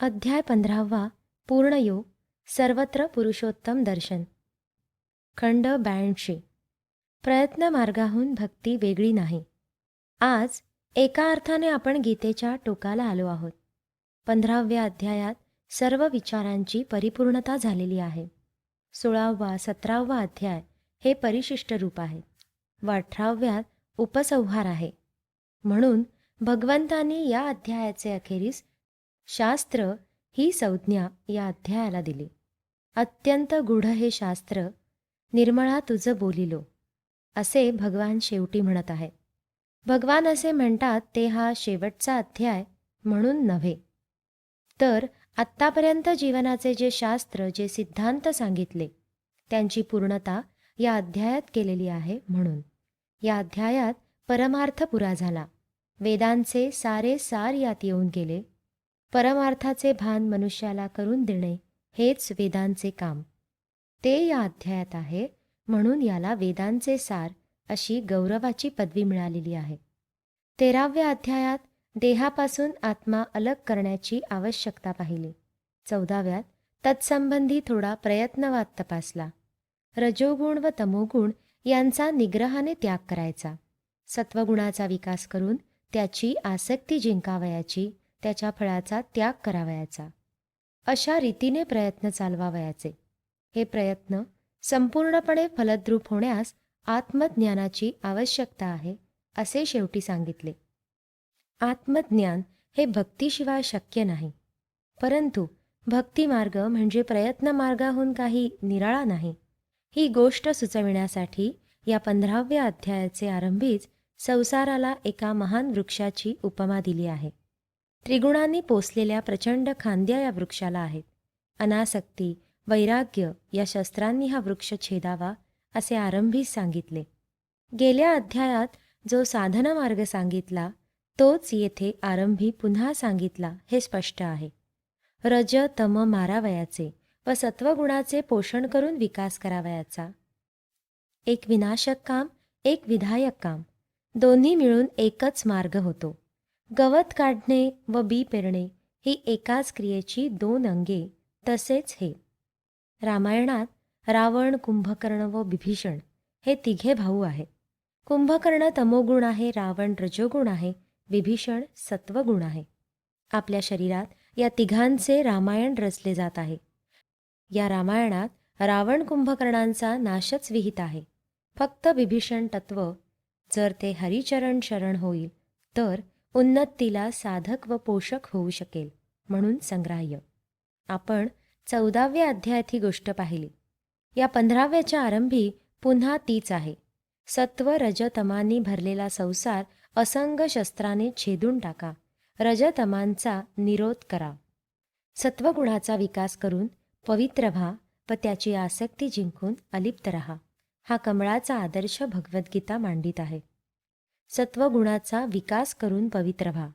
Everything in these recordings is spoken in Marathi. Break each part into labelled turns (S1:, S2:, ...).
S1: अध्याय 15वा पूर्णयोग सर्वत्र पुरुषोत्तम दर्शन. खंड 82. प्रयत्न मार्गाहून भक्ती वेगळी नाही. आज एका अर्थाने आपण गीतेच्या टोकाला आलो आहोत. 15व्या अध्यायात सर्व विचारांची परिपूर्णता झालेली आहे. 16वा 17वा अध्याय हे परिशिष्ट रूप आहे व 18व्यात उपसंहार आहे. म्हणून भगवंतांनी या अध्यायाचे अखेरीस शास्त्र ही संज्ञा या अध्यायाला दिली. अत्यंत गूढ हे शास्त्र, निर्मळा तुझ बोलिलो, असे भगवान शेवटी म्हणत आहेत. भगवान असे म्हणतात ते हा शेवटचा अध्याय म्हणून नव्हे, तर आत्तापर्यंत जीवनाचे जे शास्त्र, जे सिद्धांत सांगितले त्यांची पूर्णता या अध्यायात केलेली आहे. म्हणून या अध्यायात परमार्थ पुरा झाला. वेदांचे सारे सार यात येऊन गेले. परमार्थाचे भान मनुष्याला करून देणे हेच वेदांचे काम, ते या अध्यायात आहे. म्हणून याला वेदांचे सार अशी गौरवाची पदवी मिळालेली आहे. 13व्या अध्यायात देहापासून आत्मा अलग करण्याची आवश्यकता पाहिली. 14व्यात तत्संबंधी थोडा प्रयत्नवाद तपासला. रजोगुण व तमोगुण यांचा निग्रहाने त्याग करायचा. सत्वगुणाचा विकास करून त्याची आसक्ती जिंकावयाची, त्याच्या फळाचा त्याग करावयाचा. अशा रीतीने प्रयत्न चालवावयाचे. हे प्रयत्न संपूर्णपणे फलद्रूप होण्यास आत्मज्ञानाची आवश्यकता आहे असे शेवटी सांगितले. आत्मज्ञान हे भक्तीशिवाय शक्य नाही. परंतु भक्तिमार्ग म्हणजे प्रयत्न मार्गाहून काही निराळा नाही, ही गोष्ट सुचविण्यासाठी या 15व्या अध्यायाचे आरंभीच संसाराला एका महान वृक्षाची उपमा दिली आहे. त्रिगुणांनी पोसलेल्या प्रचंड खांद्या या वृक्षाला आहेत. अनासक्ती, वैराग्य या शस्त्रांनी हा वृक्ष छेदावा असे आरंभीच सांगितले. गेल्या अध्यायात जो साधना मार्ग सांगितला तोच येथे आरंभी पुन्हा सांगितला हे स्पष्ट आहे. रज तम मारावयाचे व सत्वगुणाचे पोषण करून विकास करावयाचा. एक विनाशक काम, एक विधायक काम, दोन्ही मिळून एकच मार्ग होतो. गवत काढणे व बी पेरणे ही एकाच क्रियेची दोन अंगे. तसेच हे रामायणात रावण, कुंभकर्ण व विभीषण हे तिघे भाऊ आहेत. कुंभकर्ण तमोगुण आहे, रावण रजोगुण आहे, विभीषण सत्वगुण आहे. आपल्या शरीरात या तिघांचे रामायण रचले जात आहे. या रामायणात रावण कुंभकर्णांचा नाशच विहित आहे. फक्त विभीषण तत्व जर ते हरिचरण शरण होईल तर उन्नतीला साधक व पोषक होऊ शकेल, म्हणून संग्राह्य. आपण 14व्या अध्यायात ही गोष्ट पाहिली. या 15व्याच्या आरंभी पुन्हा तीच आहे. सत्व रजतमांनी भरलेला संसार असंग शस्त्राने छेदून टाका. रजतमांचा निरोध करा. सत्वगुणाचा विकास करून पवित्र व्हा व त्याची आसक्ती जिंकून अलिप्त रहा. हा कमळाचा आदर्श भगवद्गीता मांडित आहे. सत्वगुणाचा विकास करून पवित्र व्हा.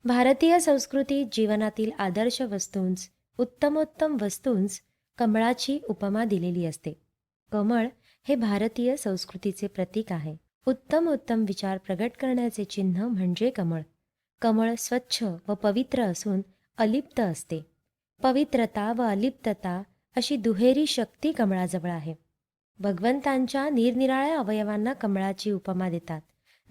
S1: भारतीय संस्कृतीत जीवनातील आदर्श वस्तूंस, उत्तमोत्तम वस्तूंस कमळाची उपमा दिलेली असते. कमळ हे भारतीय संस्कृतीचे प्रतीक आहे. उत्तमोत्तम विचार प्रगट करण्याचे चिन्ह म्हणजे कमळ. कमळ स्वच्छ व पवित्र असून अलिप्त असते. पवित्रता व अलिप्तता अशी दुहेरी शक्ती कमळाजवळ आहे. भगवंतांच्या निरनिराळ्या अवयवांना कमळाची उपमा देतात.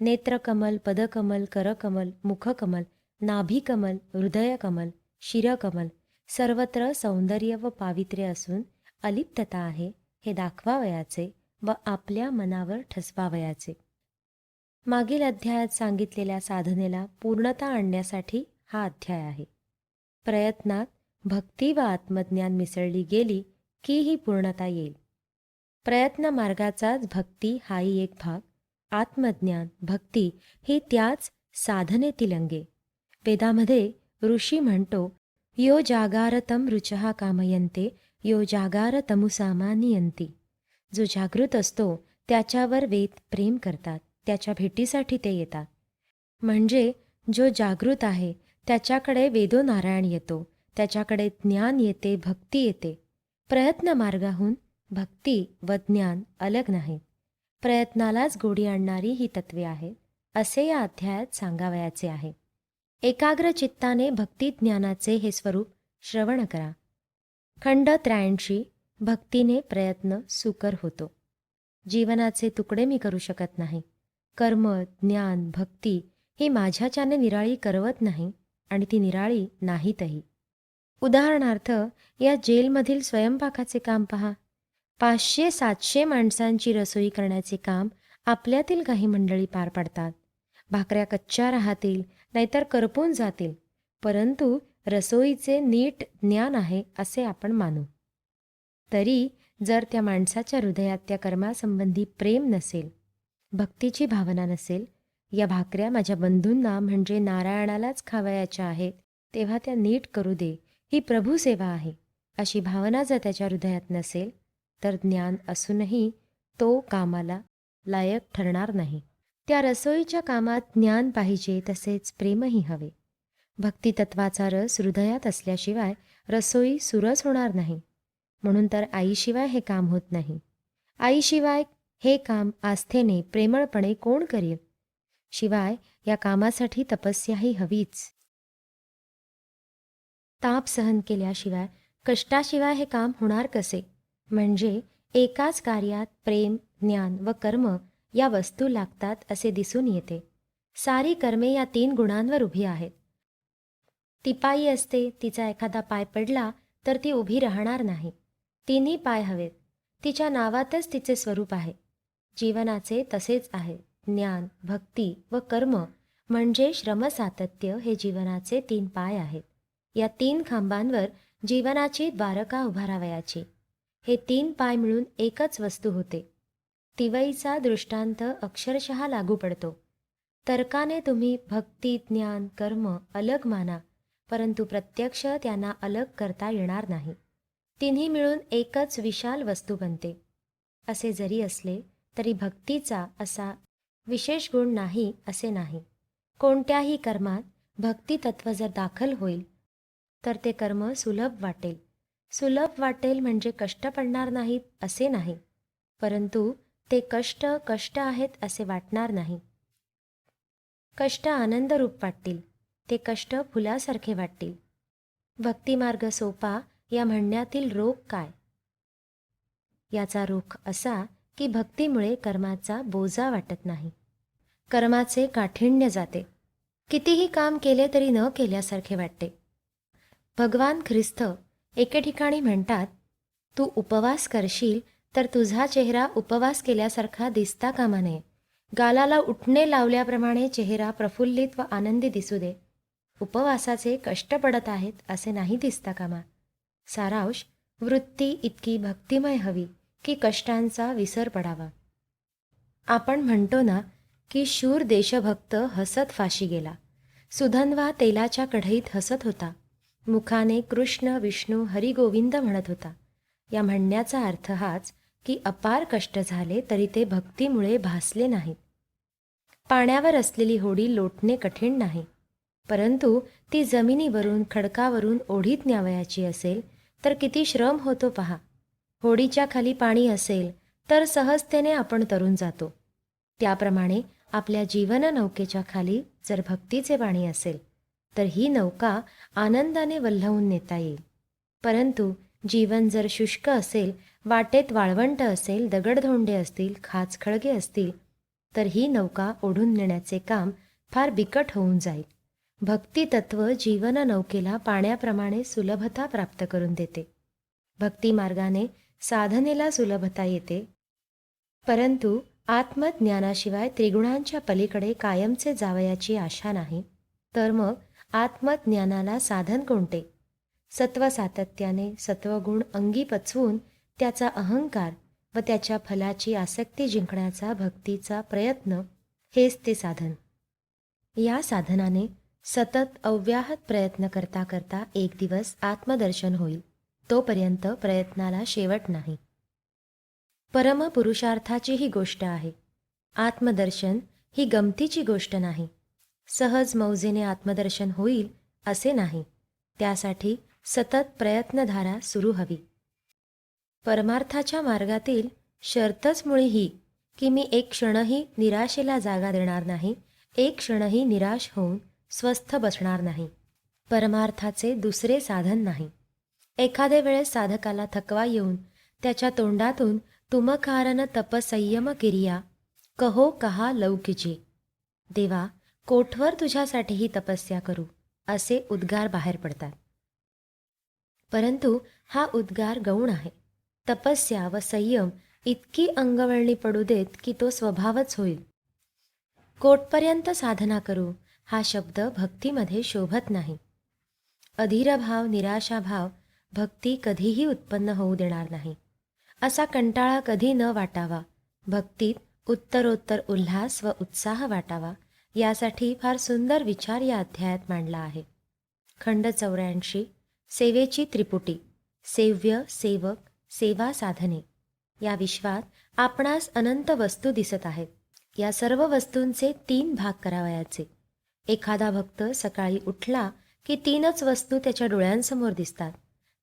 S1: नेत्रकमल, पदकमल, करकमल, मुखकमल, नाभिकमल, हृदयकमल, शिरकमल सर्वत्र सौंदर्य व पावित्र्य असून अलिप्तता आहे हे दाखवावयाचे व आपल्या मनावर ठसवावयाचे. मागील अध्यायात सांगितलेल्या साधनेला पूर्णता आणण्यासाठी हा अध्याय आहे. प्रयत्नात भक्ती व आत्मज्ञान मिसळली गेली की ही पूर्णता येईल. प्रयत्न मार्गाचाच भक्ती हाही एक भाग. आत्मज्ञान, भक्ती ही त्याच साधनेतील अंगे. वेदामध्ये ऋषी म्हणतो, यो जागारतम रुचहा कामयन्ते, यो जागारतमुसामानियन्ति. जो जागृत असतो त्याच्यावर वेद प्रेम करतात, त्याच्या भेटीसाठी ते येतात. म्हणजे जो जागृत आहे त्याच्याकडे वेदो नारायण येतो, त्याच्याकडे ज्ञान येते, भक्ती येते. प्रयत्न मार्गाहून भक्ती व ज्ञान अलग नाहीत. प्रयत्नालाच गोडी आणणारी ही तत्वे आहेत असे या अध्यायात सांगावयाचे आहे. एकाग्र चित्ताने भक्तिज्ञानाचे हे स्वरूप श्रवण करा. खंड 83. भक्तीने प्रयत्न सुकर होतो. जीवनाचे तुकडे मी करू शकत नाही. कर्म, ज्ञान, भक्ती ही माझ्याच्याने निराळी करवत नाही आणि ती निराळी नाहीतही. उदाहरणार्थ, या जेलमधील स्वयंपाकाचे काम पहा. 500-700 माणसांची रसोई करण्याचे काम आपल्यातील काही मंडळी पार पाडतात. भाकऱ्या कच्च्या राहतील, नाहीतर करपून जातील, परंतु रसोईचे नीट ज्ञान आहे असे आपण मानू. तरी जर त्या माणसाच्या हृदयात त्या कर्मासंबंधी प्रेम नसेल, भक्तीची भावना नसेल, या भाकऱ्या माझ्या बंधूंना म्हणजे नारायणालाच खावयाच्या आहेत, तेव्हा त्या नीट करू दे, ही प्रभुसेवा आहे, अशी भावना जर त्याच्या हृदयात नसेल, तर ज्ञान असूनही तो कामाला लायक ठरणार नाही. त्या रसोईच्या कामात ज्ञान पाहिजे, तसेच प्रेमही हवे. भक्तितत्वाचा रस हृदयात असल्याशिवाय रसोई सुरस होणार नाही. म्हणून तर आईशिवाय हे काम होत नाही. आईशिवाय हे काम आस्थेने, प्रेमळपणे कोण करेल? शिवाय या कामासाठी तपस्याही हवीच. ताप सहन केल्याशिवाय, कष्टाशिवाय हे काम होणार कसे? म्हणजे एकाच कार्यात प्रेम, ज्ञान व कर्म या वस्तू लागतात असे दिसून येते. सारी कर्मे या 3 गुणांवर उभी आहेत. ती पायी असते, तिचा एखादा पाय पडला तर ती उभी राहणार नाही. 3ही पाय हवेत. तिच्या नावातच तिचे स्वरूप आहे. जीवनाचे तसेच आहे. ज्ञान, भक्ती व कर्म म्हणजे श्रमसातत्य हे जीवनाचे 3 पाय आहेत. या 3 खांबांवर जीवनाची द्वारका उभारावयाची. हे 3 पाय मिळून एकच वस्तू होते. तिवईचा दृष्टांत अक्षरशः लागू पडतो. तर्काने तुम्ही भक्ती, ज्ञान, कर्म अलग माना, परंतु प्रत्यक्ष त्यांना अलग करता येणार नाही. 3ही मिळून एकच विशाल वस्तू बनते. असे जरी असले तरी भक्तीचा असा विशेष गुण नाही असे नाही. कोणत्याही कर्मात भक्तितत्व जर दाखल होईल तर ते कर्म सुलभ वाटेल. सुलभ वाटेल म्हणजे कष्ट पडणार नाहीत असे नाही, परंतु ते कष्ट आहेत असे वाटणार नाही. कष्ट आनंदरूप वाटतील, ते कष्ट फुलासारखे वाटतील. भक्तिमार्ग सोपा या म्हणण्यातील रोग काय? याचा रोग असा की भक्तीमुळे कर्माचा बोजा वाटत नाही. कर्माचे काठिण्य जाते. कितीही काम केले तरी न केल्यासारखे वाटते. भगवान ख्रिस्त एके ठिकाणी म्हणतात, तू उपवास करशील तर तुझा चेहरा उपवास केल्यासारखा दिसता कामा नये. गालाला उठणे लावल्याप्रमाणे चेहरा प्रफुल्लित व आनंदी दिसू दे. उपवासाचे कष्ट पडत आहेत असे नाही दिसता कामा. सारांश, वृत्ती इतकी भक्तिमय हवी की कष्टांचा विसर पडावा. आपण म्हणतो ना की शूर देशभक्त हसत फाशी गेला. सुधन्वा तेलाच्या कढईत हसत होता. मुखाने कृष्ण, विष्णू, हरिगोविंद म्हणत होता. या म्हणण्याचा अर्थ हाच की अपार कष्ट झाले तरी ते भक्तीमुळे भासले नाहीत. पाण्यावर असलेली होडी लोटणे कठीण नाही, परंतु ती जमिनीवरून, खडकावरून ओढीत न्यावयाची असेल तर किती श्रम होतो पहा. होडीच्या खाली पाणी असेल तर सहजतेने आपण तरून जातो. त्याप्रमाणे आपल्या जीवन नौकेच्या खाली जर भक्तीचे पाणी असेल तर ही नौका आनंदाने वल्हवून नेता येईल. परंतु जीवन जर शुष्क असेल, वाटेत वाळवंट असेल, दगडधोंडे असतील, खाचखळगे असतील, तर ही नौका ओढून नेण्याचे काम फार बिकट होऊन जाईल. भक्तितत्व जीवन नौकेला पाण्याप्रमाणे सुलभता प्राप्त करून देते. भक्तिमार्गाने साधनेला सुलभता येते, परंतु आत्मज्ञानाशिवाय त्रिगुणांच्या पलीकडे कायमचे जावयाची आशा नाही. तर मग आत्मज्ञानाला साधन कोणते? सत्वसातत्याने सत्वगुण अंगी पचवून त्याचा अहंकार व त्याच्या फलाची आसक्ती जिंकण्याचा भक्तीचा प्रयत्न हेच ते साधन. या साधनाने सतत अव्याहत प्रयत्न करता करता एक दिवस आत्मदर्शन होईल. तोपर्यंत प्रयत्नाला शेवट नाही. परमपुरुषार्थाची ही गोष्ट आहे. आत्मदर्शन ही गमतीची गोष्ट नाही. सहज मौजेने आत्मदर्शन होईल असे नाही. त्यासाठी सतत प्रयत्नधारा सुरू हवी. परमार्थाच्या मार्गातील शर्तच मुळी ही की मी एक क्षणही निराशेला जागा देणार नाही. एक क्षणही निराश होऊन स्वस्थ बसणार नाही. परमार्थाचे दुसरे साधन नाही. एखादे वेळेस साधकाला थकवा येऊन त्याच्या तोंडातून तुमकारण तपसंयम किरिया कहो कहा लौकिजी, देवा कोठवर तुझ्यासाठीही तपस्या करू, असे उद्गार बाहेर पडतात. परंतु हा उद्गार गौण आहे. तपस्या व संयम इतकी अंगवळणी पडू देत की तो स्वभावच होईल. कोठपर्यंत साधना करू हा शब्द भक्तीमध्ये शोभत नाही. अधीरभाव, निराशाभाव भक्ती कधीही उत्पन्न होऊ देणार नाही. असा कंटाळा कधी न वाटावा. भक्तीत उत्तरोत्तर उल्हास व उत्साह वाटावा, यासाठी फार सुंदर विचार या अध्यायात मांडला आहे. खंड 84, सेवेची त्रिपुटी. सेव्य, सेवक, सेवा, साधने. या विश्वात आपणास अनंत वस्तू दिसत आहेत. या सर्व वस्तूंचे 3 भाग करावयाचे. एखादा भक्त सकाळी उठला की 3च वस्तू त्याच्या डोळ्यांसमोर दिसतात.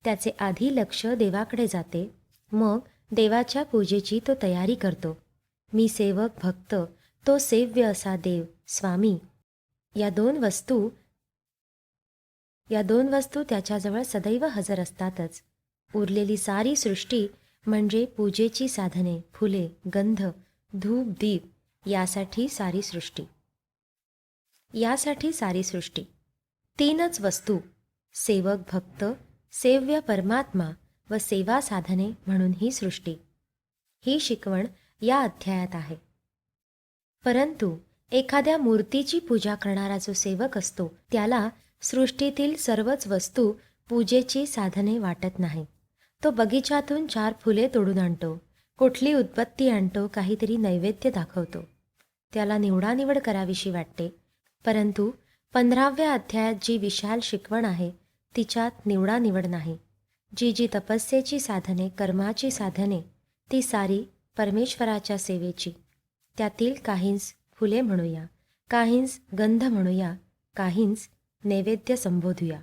S1: त्याचे आधी लक्ष देवाकडे जाते, मग देवाच्या पूजेची तो तयारी करतो. मी सेवक भक्त, तो सेव्य असा देव स्वामी, या दोन वस्तू त्याच्याजवळ सदैव हजर असतातच. उरलेली सारी सृष्टी म्हणजे पूजेची साधने, फुले, गंध, धूप, दीप, यासाठी सारी सृष्टी. 3च वस्तू, सेवक भक्त, सेव्य परमात्मा व सेवा साधने म्हणून ही सृष्टी. ही शिकवण या अध्यायात आहे. परंतु एखाद्या मूर्तीची पूजा करणारा जो सेवक असतो त्याला सृष्टीतील सर्वच वस्तू पूजेची साधने वाटत नाही. तो बगीचातून 4 फुले तोडून आणतो, कुठली उदबत्ती आणतो, काहीतरी नैवेद्य दाखवतो. त्याला निवडानिवड करावीशी वाटते. परंतु 15व्या अध्यायात जी विशाल शिकवण आहे तिच्यात निवडानिवड नाही. जी तपस्येची साधने, कर्माची साधने, ती सारी परमेश्वराच्या सेवेची. त्यातील काहींस फुले म्हणूया, काहींस गंध म्हणूया, काहींस नैवेद्य संबोधूया.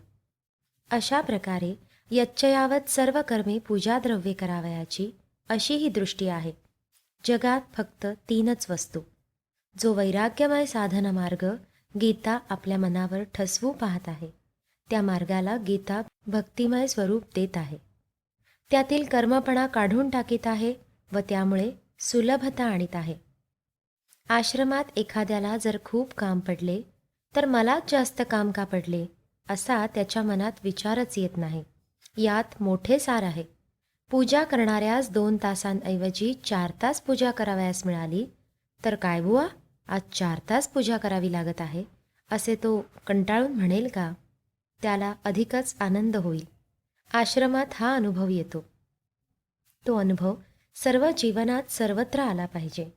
S1: अशा प्रकारे यच्चयावत सर्व कर्मे पूजाद्रव्ये करावयाची, अशी ही दृष्टी आहे. जगात फक्त 3च वस्तू. जो वैराग्यमय साधना मार्ग गीता आपल्या मनावर ठसवू पाहत आहे, त्या मार्गाला गीता भक्तिमय स्वरूप देत आहे. त्यातील कर्मपणा काढून टाकीत आहे व त्यामुळे सुलभता आणीत आहे. आश्रमात एखाद्याला जर खूप काम पडले तर मलाच जास्त काम का पडले, असा त्याच्या मनात विचारच येत नाही. यात मोठे सार आहे. पूजा करणाऱ्यास 2 तासांऐवजी 4 तास पूजा करावयास मिळाली तर काय बुवा, आज 4 तास पूजा करावी लागत आहे, असे तो कंटाळून म्हणेल का? त्याला अधिकच आनंद होईल. आश्रमात हा अनुभव येतो. तो अनुभव सर्व जीवनात सर्वत्र आला पाहिजे.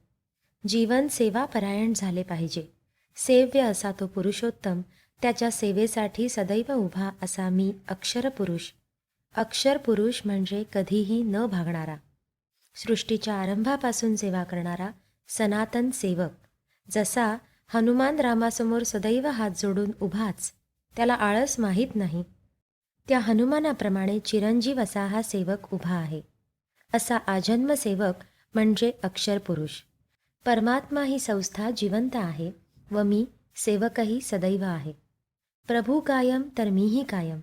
S1: जीवन सेवापरायण झाले पाहिजे. सेव्य असा तो पुरुषोत्तम त्याच्या सेवेसाठी सदैव उभा असा मी अक्षरपुरुष. अक्षरपुरुष म्हणजे कधीही न भागणारा, सृष्टीच्या आरंभापासून सेवा करणारा सनातन सेवक. जसा हनुमान रामासमोर सदैव हात जोडून उभाच, त्याला आळस माहीत नाही, त्या हनुमानाप्रमाणे चिरंजीव असा हा सेवक उभा आहे. असा आजन्म सेवक म्हणजे अक्षरपुरुष. परमात्मा ही संस्था जिवंत आहे व मी सेवकही सदैव आहे. प्रभू कायम तर मीही कायम.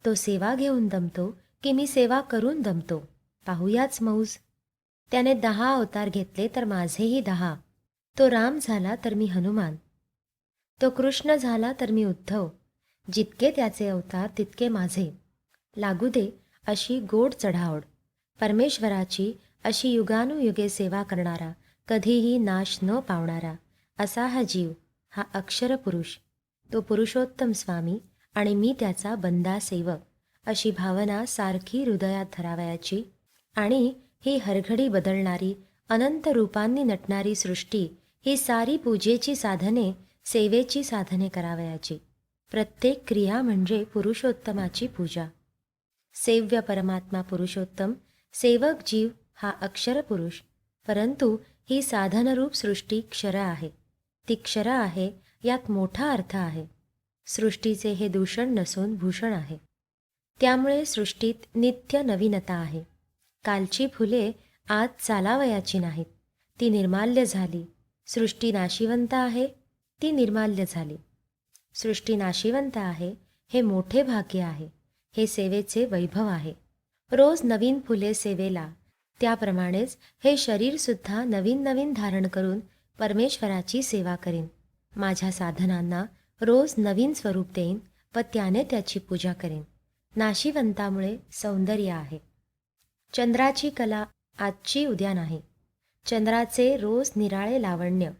S1: तो सेवा घेऊन दमतो की मी सेवा करून दमतो, पाहूयाच मौज. त्याने 10 अवतार घेतले तर माझेही 10. तो राम झाला तर मी हनुमान, तो कृष्ण झाला तर मी उद्धव. जितके त्याचे अवतार तितके माझे. लागू दे अशी गोड चढाओढ. परमेश्वराची अशी युगानुयुगे सेवा करणारा, कधीही नाश न पावणारा असा हा जीव, हा अक्षरपुरुष. तो पुरुषोत्तम स्वामी आणि मी त्याचा बंदा सेवक, अशी भावना सारखी हृदयात धरावयाची. आणि ही हरघडी बदलणारी, अनंत रूपांनी नटणारी सृष्टी, ही सारी पूजेची साधने, सेवेची साधने करावयाची. प्रत्येक क्रिया म्हणजे पुरुषोत्तमाची पूजा. सेव्य परमात्मा पुरुषोत्तम, सेवक जीव हा अक्षरपुरुष. परंतु ही साधनरूप सृष्टी क्षर आहे. ती क्षर आहे यात मोठा अर्थ आहे. सृष्टीचे हे दूषण नसून भूषण आहे. त्यामुळे सृष्टीत नित्य नवीनता आहे. कालची फुले आज चालावयाची नाहीत, ती निर्माल्य झाली. सृष्टी नाशिवंत आहे, ती निर्माल्य झाली. सृष्टी नाशिवंत आहे हे मोठे भाग्य आहे, हे सेवेचे वैभव आहे. रोज नवीन फुले सेवेला, त्याप्रमाणेच हे शरीरसुद्धा नवीन नवीन धारण करून परमेश्वराची सेवा करीन. माझ्या साधनांना रोज नवीन स्वरूप देईन व त्याने त्याची पूजा करीन. नाशिवंतामुळे सौंदर्य आहे. चंद्राची कला आजची उद्या नाही. चंद्राचे रोज निराळे लावण्य.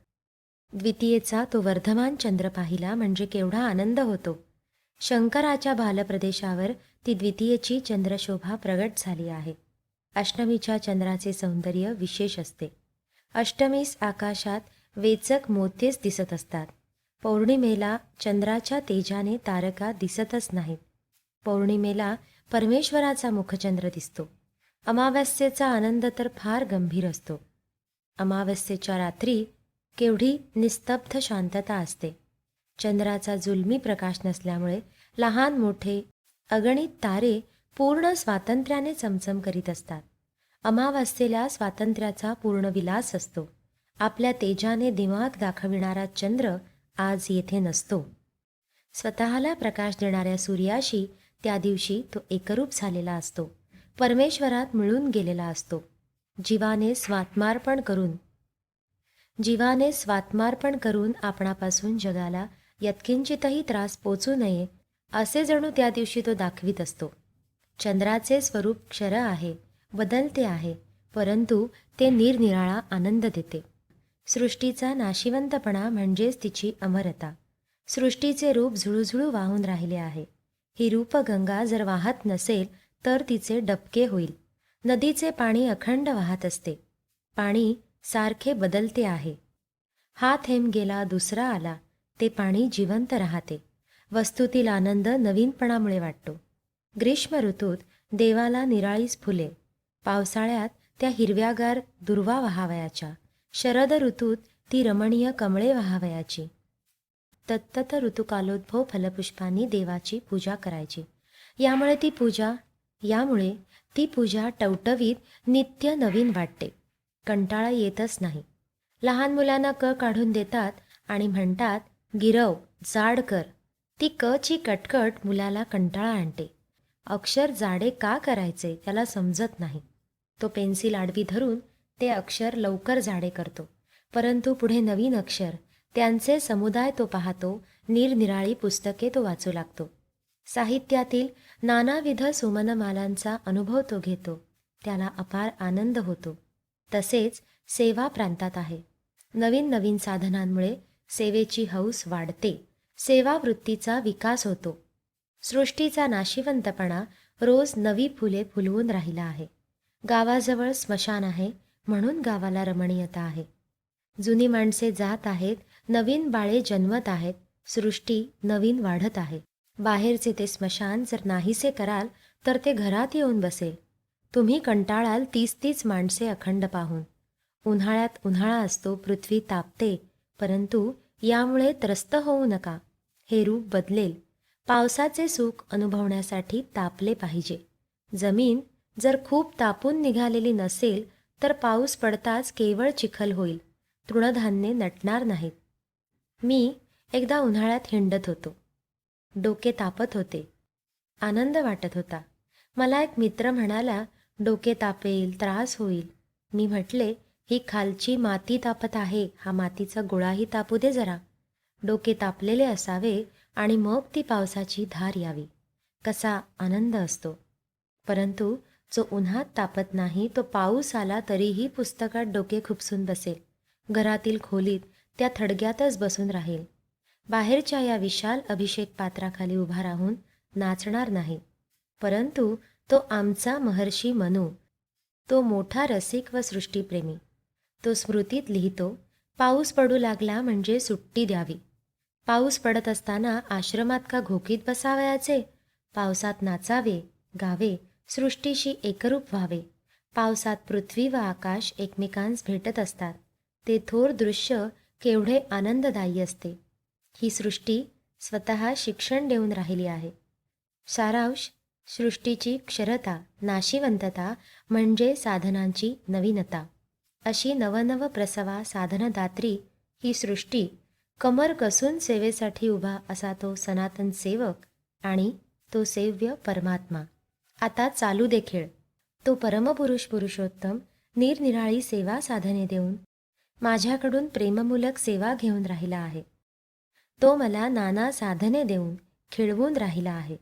S1: द्वितीयेचा तो वर्धमान चंद्र पाहिला म्हणजे केवढा आनंद होतो. शंकराच्या बालप्रदेशावर ती द्वितीयेची चंद्रशोभा प्रगट झाली आहे. अष्टमीच्या चंद्राचे सौंदर्य विशेष असते. अष्टमीस आकाशात वेचक मोतेच दिसत असतात. पौर्णिमेला चंद्राच्या तेजाने तारका दिसतच नाहीत. पौर्णिमेला परमेश्वराचा मुखचंद्र दिसतो. अमावस्येचा आनंद तर फार गंभीर असतो. अमावस्येच्या रात्री केवढी निस्तब्ध शांतता असते. चंद्राचा जुलमी प्रकाश नसल्यामुळे लहान मोठे अगणित तारे पूर्ण स्वातंत्र्याने चमचम करीत असतात. अमावस्येला स्वातंत्र्याचा पूर्ण विलास असतो. आपल्या तेजाने दिमाग दाखविणारा चंद्र आज येथे नसतो. स्वतःला प्रकाश देणाऱ्या सूर्याशी त्या दिवशी तो एकरूप झालेला असतो. परमेश्वरात मिळून गेलेला असतो. जीवाने स्वात्मार्पण करून आपणापासून जगाला यत्किंचितही त्रास पोचू नये असे जणू त्या दिवशी तो दाखवित असतो. चंद्राचे स्वरूप क्षर आहे, बदलते आहे, परंतु ते निरनिराळा आनंद देते. सृष्टीचा नाशिवंतपणा म्हणजेच तिची अमरता. सृष्टीचे रूप झुळूझुळू वाहून राहिले आहे. ही रूपगंगा जर वाहत नसेल तर तिचे डबके होईल. नदीचे पाणी अखंड वाहत असते. पाणी सारखे बदलते आहे. हा थेंब गेला, दुसरा आला, ते पाणी जिवंत राहते. वस्तूतील आनंद नवीनपणामुळे वाटतो. ग्रीष्म ऋतूत देवाला निराळीच फुले, पावसाळ्यात त्या हिरव्यागार दुर्वा वाहावयाच्या, शरद ऋतूत ती रमणीय कमळे वाहावयाची. तत्तत ऋतुकालोद्भव फलपुष्पांनी देवाची पूजा करायची. यामुळे ती पूजा टवटवीत नित्य नवीन वाटते. कंटाळा येतच नाही. लहान मुलांना क काढून देतात आणि म्हणतात गिरव, जाड कर. ती कची कटकट मुलाला कंटाळा आणते. अक्षर जाडे का करायचे त्याला समजत नाही. तो पेन्सिल आडवी धरून ते अक्षर लवकर जाडे करतो. परंतु पुढे नवीन अक्षर, त्यांचे समुदाय तो पाहतो. निरनिराळी पुस्तके तो वाचू लागतो. साहित्यातील नानाविध सुमनमालांचा अनुभव तो घेतो. त्याला अपार आनंद होतो. तसेच सेवा प्रांतात आहे. नवीन नवीन साधनांमुळे सेवेची हौस वाढते. सेवावृत्तीचा विकास होतो. सृष्टीचा नाशिवंतपणा रोज नवी फुले फुलवून राहिला आहे. गावाजवळ स्मशान आहे म्हणून गावाला रमणीयता आहे. जुनी माणसे जात आहेत, नवीन बाळे जन्मत आहेत, सृष्टी नवीन वाढत आहे. बाहेरचे ते स्मशान जर नाहीसे कराल तर ते घरात येऊन बसेल. तुम्ही कंटाळाल तीच माणसे अखंड पाहून. उन्हाळ्यात उन्हाळा असतो, पृथ्वी तापते, परंतु यामुळे त्रस्त होऊ नका. हे रूप बदलेल. पावसाचे सुख अनुभवण्यासाठी तापले पाहिजे. जमीन जर खूप तापून निघालेली नसेल तर पाऊस पडताच केवळ चिखल होईल. तृणधान्ये नटणार नाहीत. मी एकदा उन्हाळ्यात हिंडत होतो. डोके तापत होते. आनंद वाटत होता. मला एक मित्र म्हणाला, डोके तापेल, त्रास होईल. मी म्हटले, ही खालची माती तापत आहे, हा मातीचा गोळाही तापू दे जरा. डोके तापलेले असावे आणि मग ती पावसाची धार यावी. कसा आनंद असतो. परंतु जो उन्हात तापत नाही तो पाऊस आला तरीही पुस्तकात डोके खुपसून बसेल. घरातील खोलीत त्या थडग्यातच बसून राहील. बाहेरच्या या विशाल अभिषेक पात्राखाली उभा राहून नाचणार नाही. परंतु तो आमचा महर्षी मनू, तो मोठा रसिक व सृष्टीप्रेमी, तो स्मृतीत लिहितो, पाऊस पडू लागला म्हणजे सुट्टी द्यावी. पाऊस पडत असताना आश्रमात का घोकीत बसावयाचे? पावसात नाचावे, गावे, सृष्टीशी एकरूप व्हावे. पावसात पृथ्वी व आकाश एकमेकांस भेटत असतात. ते थोर दृश्य केवढे आनंददायी असते. ही सृष्टी स्वतः शिक्षण देऊन राहिली आहे. सारांश, सृष्टीची क्षरता, नाशिवंतता म्हणजे साधनांची नवीनता. अशी नवनव प्रसवा साधनदात्री ही सृष्टी कमर कसून सेवेसाठी उभा असा तो सनातन सेवक आणि तो सेव्य परमात्मा. आता चालू दे खेळ. तो परमपुरुष पुरुषोत्तम निरनिराळी सेवा साधने देऊन माझ्याकडून प्रेममूलक सेवा घेऊन राहिला आहे. तो मला नाना साधने देऊन खिळवून राहिला आहे.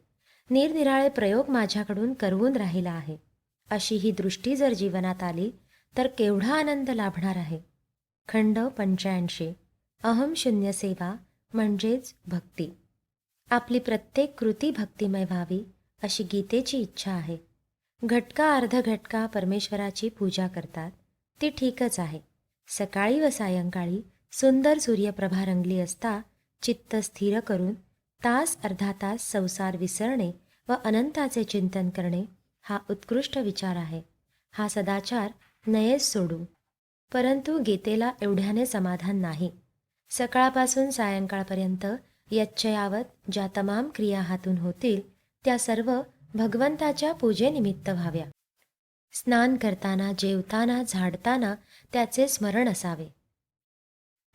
S1: निरनिराळे प्रयोग माझ्याकडून करवून राहिला आहे. अशी ही दृष्टी जर जीवनात आली तर केवढा आनंद लाभणार आहे. खंड 85. अहम शून्य सेवा म्हणजेच भक्ती. आपली प्रत्येक कृती भक्तिमय व्हावी अशी गीतेची इच्छा आहे. घटका अर्धघटका परमेश्वराची पूजा करतात, ती ठीकच आहे. सकाळी व सायंकाळी सुंदर सूर्यप्रभा रंगली असता चित्त स्थिर करून तास अर्धा तास संसार विसरणे व अनंताचे चिंतन करणे हा उत्कृष्ट विचार आहे. हा सदाचार नयेच सोडू. परंतु गीतेला एवढ्याने समाधान नाही. सकाळपासून सायंकाळपर्यंत यच्चयावत ज्या तमाम क्रिया हातून होतील त्या सर्व भगवंताच्या पूजेनिमित्त व्हाव्या. स्नान करताना, जेवताना, झाडताना त्याचे स्मरण असावे.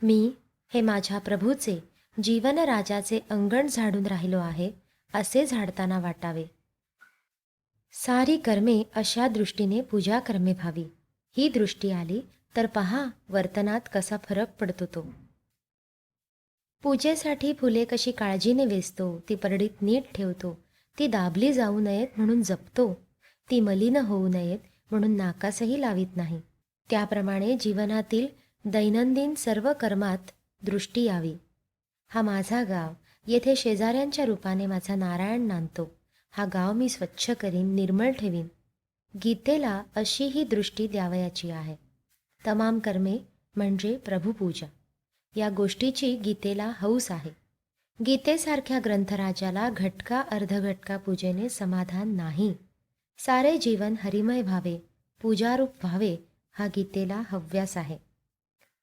S1: मी हे माझ्या प्रभूचे जीवनराजाचे अंगण झाडून राहिलो आहे असे झाडताना वाटावे. सारी कर्मे अशा दृष्टीने पूजा कर्मे व्हावी. ही दृष्टी आली तर पहा वर्तनात कसा फरक पडतो तो. पूजेसाठी फुले कशी काळजीने वेचतो, ती परडीत नीट ठेवतो, ती दाबली जाऊ नयेत म्हणून जपतो, ती मलिन होऊ नयेत म्हणून नाकासही लावित नाही. त्याप्रमाणे जीवनातील दैनंदिन सर्व कर्मात दृष्टी यावी. हा माझा गाव, येथे शेजाऱ्यांच्या रूपाने माझा नारायण नांदतो. हा गाव मी स्वच्छ करीन, निर्मळ ठेवीन. गीतेला अशी ही दृष्टी द्यावयाची आहे. तमाम कर्मे म्हणजे प्रभुपूजा. या गोष्टीची गीतेला हौस आहे. गीतेसारख्या ग्रंथराजाला घटका अर्धघटका पूजेने समाधान नाही. सारे जीवन हरिमय व्हावे, पूजारूप व्हावे हा गीतेला हव्यास आहे.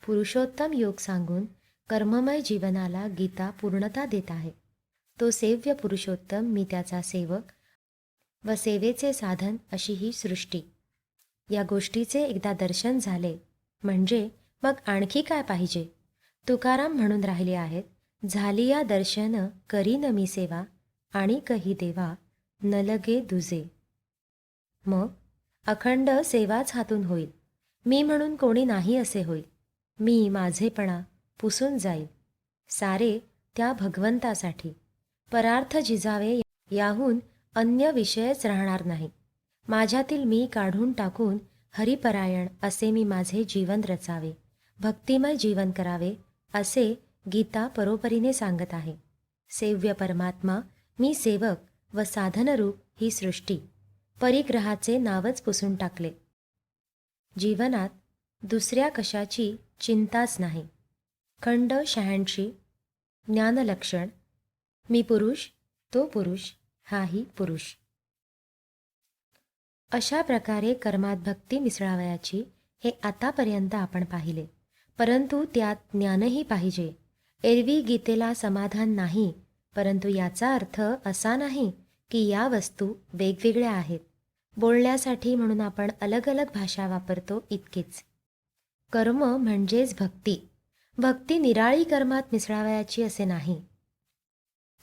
S1: पुरुषोत्तम योग सांगून कर्ममय जीवनाला गीता पूर्णता देत आहे. तो सेव्य पुरुषोत्तम, मी त्याचा सेवक व सेवेचे साधन अशी ही सृष्टी. या गोष्टीचे एकदा दर्शन झाले म्हणजे मग आणखी काय पाहिजे. तुकाराम म्हणून राहिले आहेत, झाली या दर्शन करीन मी सेवा आणि कही देवा न लगे दुजे. मग अखंड सेवाच हातून होईल. मी म्हणून कोणी नाही असे होईल. मी माझेपणा पुसून जाईल. सारे त्या भगवंतासाठी. परार्थ जिजावे याहून अन्य विषयच राहणार नाही. माझ्यातील मी काढून टाकून हरिपरायण असे मी माझे जीवन रचावे, भक्तिमय जीवन करावे असे गीता परोपरीने सांगत आहे. सेव्य परमात्मा, मी सेवक व साधनरूप ही सृष्टी. परिग्रहाचे नावच पुसून टाकले. जीवनात दुसऱ्या कशाची चिंताच नाही. खंड 86. ज्ञानलक्षण. मी पुरुष, तो पुरुष, हाही पुरुष. अशा प्रकारे कर्मात भक्ती मिसळावयाची हे आतापर्यंत आपण पाहिले. परंतु त्यात ज्ञानही पाहिजे. एरवी गीतेला समाधान नाही, परंतु याचा अर्थ असा नाही की या वस्तू वेगवेगळ्या आहेत. बोलण्यासाठी म्हणून आपण अलग अलग भाषा वापरतो इतकेच. कर्म म्हणजेच भक्ती. भक्ती निराळी कर्मात मिसळावयाची असे नाही.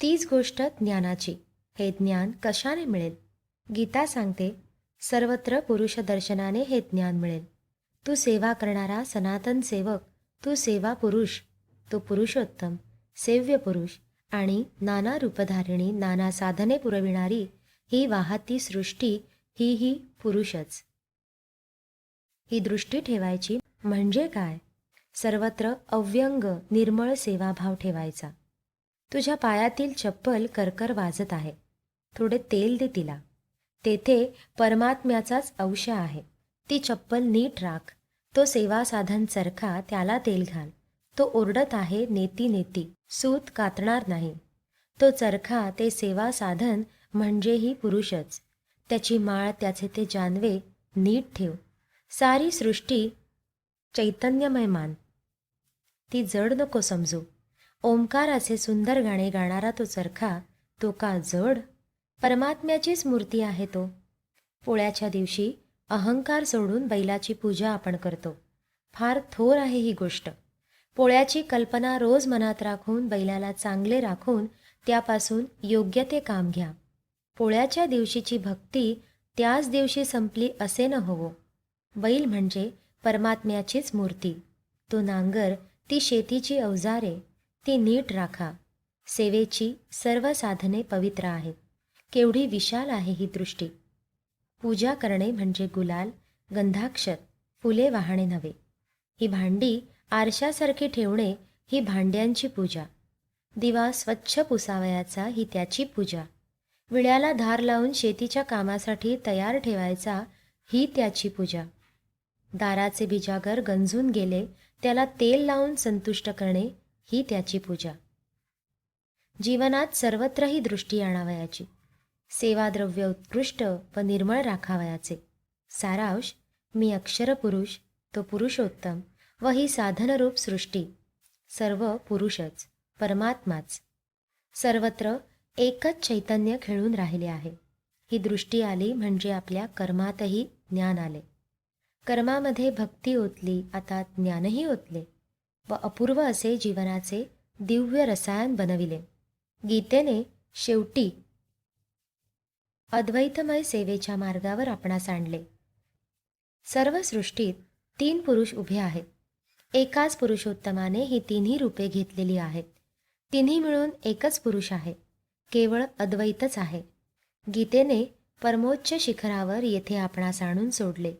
S1: तीच गोष्ट ज्ञानाची. हे ज्ञान कशाने मिळेल? गीता सांगते, सर्वत्र पुरुष दर्शनाने हे ज्ञान मिळेल. तू सेवा करणारा सनातन सेवक, तू सेवा पुरुष, तो पुरुषोत्तम, सेव्य पुरुष आणि नाना रूपधारिणी, नाना साधने पुरविणारी ही वाहती सृष्टी, ही पुरुषच. ही दृष्टी ठेवायची म्हणजे काय? सर्वत्र अव्यंग निर्मळ सेवाभाव ठेवायचा. तुझ्या पायातील चप्पल करकर वाजत आहे, थोडे तेल दे तिला. तेथे परमात्म्याचाच अंश आहे. ती चप्पल नीट राख. तो सेवा साधन चरखा, त्याला तेल घाल. तो ओरडत आहे, नेती नेती, सूत कातणार नाही. तो चरखा, ते सेवा साधन म्हणजेही पुरुषच. त्याची माळ, त्याचे ते जानवे नीट ठेव. सारी सृष्टी चैतन्यमय मान. ती जड नको समजू. ओंकाराचे सुंदर गाणे गाणारा तो चरखा, तो का जड? परमात्म्याचीच मूर्ती आहे तो. पोळ्याच्या दिवशी अहंकार सोडून बैलाची पूजा आपण करतो. फार थोर आहे ही गोष्ट. पोळ्याची कल्पना रोज मनात राखून बैलाला चांगले राखून त्यापासून योग्य ते काम घ्या. पोळ्याच्या दिवशीची भक्ती त्याच दिवशी संपली असे न होवो. बैल म्हणजे परमात्म्याचीच मूर्ती. तो नांगर, ती शेतीची अवजारे, ती नीट राखा. सेवेची सर्व साधने पवित्र आहेत. केवढी विशाल आहे ही दृष्टी. पूजा करणे म्हणजे गुलाल, गंधाक्षत, फुले वाहणे नव्हे. ही भांडी आरशासारखी ठेवणे ही भांड्यांची पूजा. दिवा स्वच्छ पुसावयाचा ही त्याची पूजा. विड्याला धार लावून शेतीच्या कामासाठी तयार ठेवायचा ही त्याची पूजा. दाराचे बिजागर गंजून गेले त्याला तेल लावून संतुष्ट करणे ही त्याची पूजा. जीवनात सर्वत्र ही दृष्टी आणावयाची. सेवाद्रव्य उत्कृष्ट व निर्मळ राखावयाचे. सारांश, मी अक्षरपुरुष, तो पुरुषोत्तम व ही साधनरूप सृष्टी. सर्व पुरुषच, परमात्माच. सर्वत्र एकच चैतन्य खेळून राहिले आहे. ही दृष्टी आली म्हणजे आपल्या कर्मातही ज्ञान आले. कर्मामध्ये भक्ती ओतली, आता ज्ञानही ओतले व अपूर्व असे जीवनाचे दिव्य रसायन बनविले. गीतेने शेवटी अद्वैतमय सेवेच्या मार्गावर आपणास आणले. सर्व सृष्टीत 3 पुरुष उभे आहेत. एकाच पुरुषोत्तमाने ही तिन्ही रूपे घेतलेली आहेत. तिन्ही मिळून एकच पुरुष आहे. केवळ अद्वैतच आहे. गीतेने परमोच्च शिखरावर येथे आपणास आणून सोडले.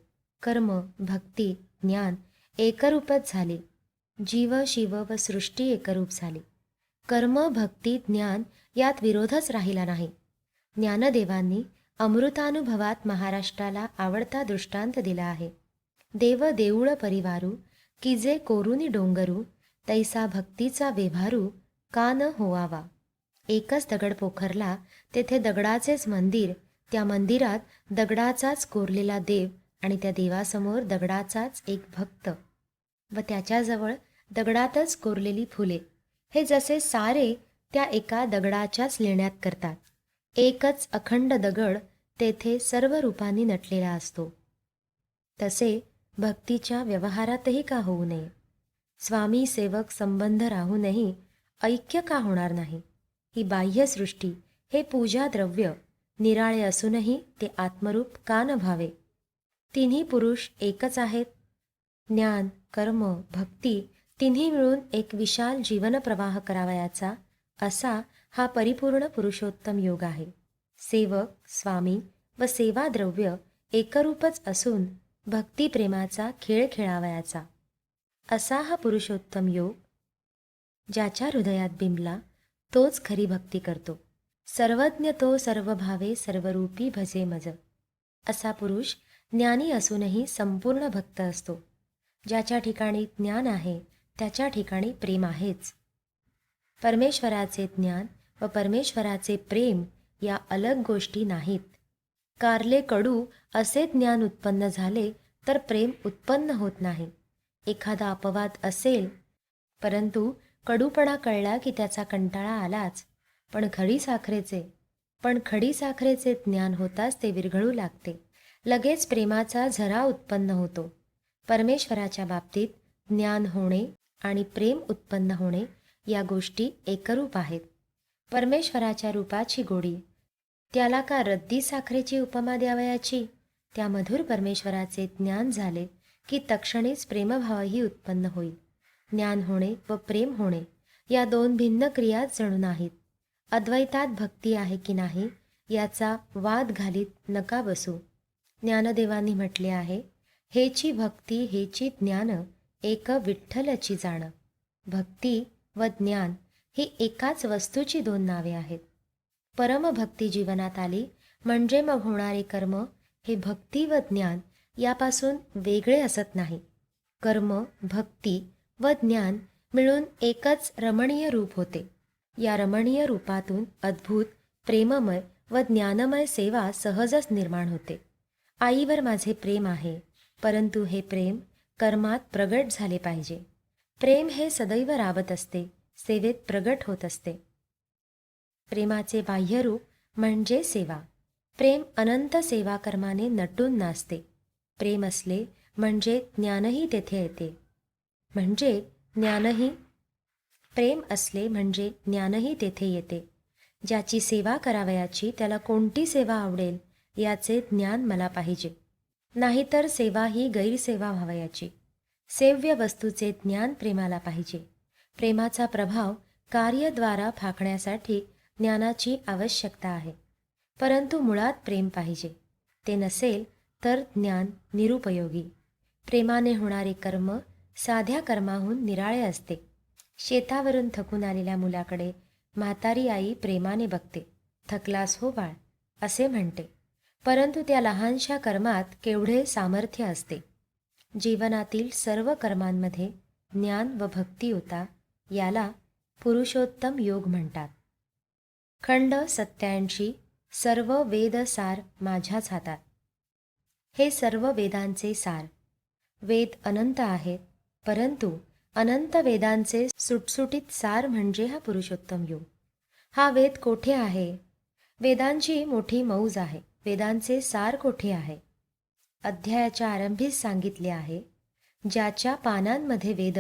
S1: कर्म, भक्ती, ज्ञान एकरूपच झाले. जीव, शिव व सृष्टी एकरूप झाली. कर्म, भक्ती, ज्ञान यात विरोधच राहिला नाही. ज्ञानदेवांनी अमृतानुभवात महाराष्ट्राला आवडता दृष्टांत दिला आहे. देव देऊळ परिवारू, की जे कोरुनी डोंगरू, तैसा भक्तीचा वेभारू का न होवावा. एकच दगड पोखरला, तेथे दगडाचेच मंदिर, त्या मंदिरात दगडाचाच कोरलेला देव आणि त्या देवासमोर दगडाचाच एक भक्त व त्याच्याजवळ दगडातच कोरलेली फुले. हे जसे सारे त्या एका दगडाच्याच लेण्यात करतात. एकच अखंड दगड तेथे सर्व रूपांनी नटलेला असतो. तसे भक्तीच्या व्यवहारातही का होऊ नये. स्वामी सेवक संबंध राहूनही ऐक्य का होणार नाही. ही बाह्यसृष्टी, हे पूजा द्रव्य निराळे असूनही ते आत्मरूप का न व्हावे. तिन्ही पुरुष एकच आहेत. ज्ञान, कर्म, भक्ती तिन्ही मिळून एक विशाल जीवनप्रवाह करावयाचा असा हा परिपूर्ण पुरुषोत्तम योग आहे. सेवक, स्वामी व सेवाद्रव्य एकरूपच असून भक्तिप्रेमाचा खेळ खेळावयाचा असा हा पुरुषोत्तम योग. ज्याच्या हृदयात बिंबला तोच खरी भक्ती करतो. सर्वज्ञ तो सर्वभावे सर्वरूपी भजे मज. असा पुरुष ज्ञानी असूनही संपूर्ण भक्त असतो. ज्याच्या ठिकाणी ज्ञान आहे त्याच्या ठिकाणी प्रेम आहेच. परमेश्वराचे ज्ञान व परमेश्वराचे प्रेम या अलग गोष्टी नाहीत. कारले कडू असे ज्ञान उत्पन्न झाले तर प्रेम उत्पन्न होत नाही. एखादा अपवाद असेल, परंतु कडूपणा कळला की त्याचा कंटाळा आलाच. पण खडी साखरेचे ज्ञान होताच ते विरघळू लागते. लगेच प्रेमाचा झरा उत्पन्न होतो. परमेश्वराच्या बाबतीत ज्ञान होणे आणि प्रेम उत्पन्न होणे या गोष्टी एकरूप आहेत. परमेश्वराच्या रूपाची गोडी, त्याला का रद्दी साखरेची उपमा द्यावयाची. त्या मधुर परमेश्वराचे ज्ञान झाले की तक्षणीच प्रेमभावही उत्पन्न होईल. ज्ञान होणे व प्रेम होणे या 2 भिन्न क्रियाच जणू नाहीत. अद्वैतात भक्ती आहे की नाही याचा वाद घालीत नका बसू. ज्ञानदेवांनी म्हटले आहे, हेची भक्ती हेची ज्ञान, एक विठ्ठलची जाण. भक्ती व ज्ञान ही एकाच वस्तूची 2 नावे आहेत. परमभक्ती जीवनात आली म्हणजे मग होणारे कर्म हे भक्ती व ज्ञान यापासून वेगळे असत नाही. कर्म, भक्ती व ज्ञान मिळून एकच रमणीय रूप होते. या रमणीय रूपातून अद्भुत प्रेममय व ज्ञानमय सेवा सहजच निर्माण होते. आईवर माझे प्रेम आहे, परंतु हे प्रेम कर्मात प्रगट झाले पाहिजे. प्रेम हे सदैव राबत असते, सेवेत प्रगट होत असते. प्रेमाचे बाह्यरूप म्हणजे सेवा. प्रेम अनंत सेवा कर्माने नटून नाचते. प्रेम असले म्हणजे ज्ञानही तेथे येते. म्हणजे ज्ञानही प्रेम असले म्हणजे ज्ञानही तेथे येते. ज्याची सेवा करावयाची त्याला कोणती सेवा आवडेल याचे ज्ञान मला पाहिजे. नाहीतर सेवा ही गैरसेवा व्हावयाची. सेव्य वस्तूचे ज्ञान प्रेमाला पाहिजे. प्रेमाचा प्रभाव कार्यद्वारा फाकण्यासाठी ज्ञानाची आवश्यकता आहे. परंतु मुळात प्रेम पाहिजे. ते नसेल तर ज्ञान निरुपयोगी. प्रेमाने होणारे कर्म साध्या कर्माहून निराळे असते. शेतावरून थकून आलेल्या मुलाकडे म्हातारी आई प्रेमाने बघते. थकलास हो बाळ असे म्हणते. परंतु त्या लहानशा कर्मात केवढे सामर्थ्य असते. जीवनातील सर्व कर्मांमध्ये ज्ञान व भक्ती होता. याला पुरुषोत्तम योग म्हणतात. खंड 87. सर्व वेद सार माझ्याच हातात. हे सर्व वेदांचे सार. वेद अनंत आहेत, परंतु अनंत वेदांचे सुटसुटीत सार म्हणजे हा पुरुषोत्तम योग. हा वेद कोठे आहे? वेदांची मोठी मौज आहे. वेदांचे सार कोठे आहे? अध्यायाच्या आरंभीच सांगितले आहे, ज्याच्या पानांमध्ये वेद.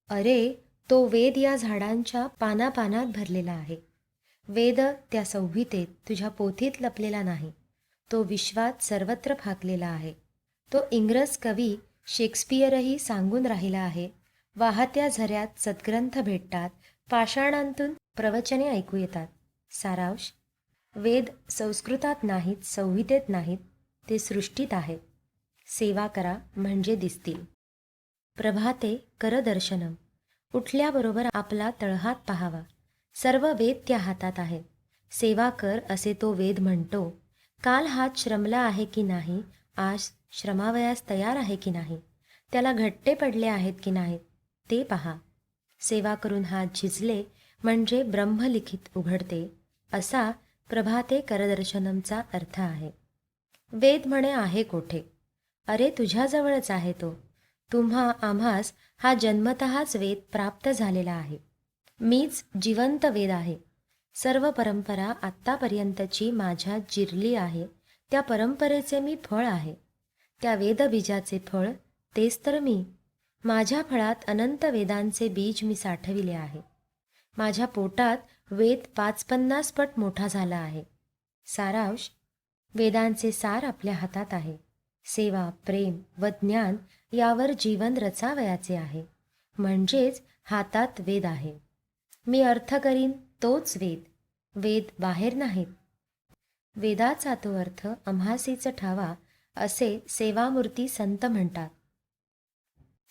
S1: अरे, तो वेद या झाडांच्या पानापानात भरलेला आहे. वेद त्या संहितेत तुझ्या पोथीत लपलेला नाही. तो विश्वात सर्वत्र फाकलेला आहे. तो इंग्रज कवी शेक्सपियरही सांगून राहिला आहे. वाहत्या झऱ्यात सद्ग्रंथ भेटतात, पाषाणांतून प्रवचने ऐकू येतात. सारांश: वेद संस्कृतात नाहीत, संहितेत नाहीत, ते सृष्टीत आहेत. सेवा करा म्हणजे दिसतील. प्रभाते करदर्शनम. उठल्याबरोबर आपला तळहात पाहावा. सर्व वेद त्या हातात आहेत. सेवा कर असे तो वेद म्हणतो. काल हात श्रमला आहे की नाही, आज श्रमावयास तयार आहे की नाही, त्याला घट्टे पडले आहेत की नाहीत ते पहा. सेवा करून हात झिजले म्हणजे ब्रह्मलिखित उघडते, असा प्रभाते करदर्शनमचा अर्थ आहे. वेद म्हणे आहे कोठे? अरे, तुझ्याजवळच आहे तो. आम्हास हा जन्मतःच वेद प्राप्त झालेला आहे. मीच जिवंत वेद आहे. सर्व परंपरा आत्तापर्यंतची माझ्यात जिरली आहे. त्या परंपरेचे मी फळ आहे. त्या वेदबीजाचे फळ तेच तर मी. माझ्या फळात अनंत वेदांचे बीज मी साठविले आहे. माझ्या पोटात वेद 550 पट मोठा झाला आहे. सारांश: वेदांचे सार आपल्या हातात आहे. सेवा, प्रेम व ज्ञान यावर जीवन रचावयाचे आहे. म्हणजेच हातात वेद आहे. मी अर्थ करीन तोच वेद. वेद बाहेर नाहीत. वेदाचा तो अर्थ आम्हासीच ठावा असे सेवामूर्ती संत म्हणतात.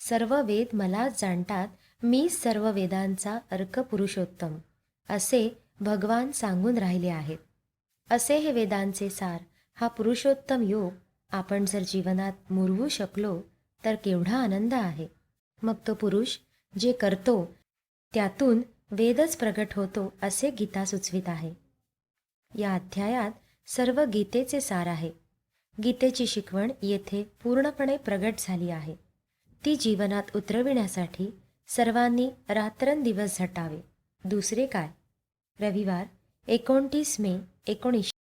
S1: सर्व वेद मलाच जाणतात, मी सर्व वेदांचा अर्क पुरुषोत्तम असे भगवान सांगून राहिले आहेत. असे हे वेदांचे सार, हा पुरुषोत्तम योग आपण जर जीवनात मुरवू शकलो तर केवढा आनंद आहे. मग तो पुरुष जे करतो त्यातून वेदच प्रगट होतो असे गीता सुचवित आहे. या अध्यायात सर्व गीतेचे सार आहे. गीतेची शिकवण येथे पूर्णपणे प्रगट झाली आहे. ती जीवनात उतरविण्यासाठी सर्वांनी रात्रंदिवस झटावे. दुसरे काय? रविवार 29 मे 19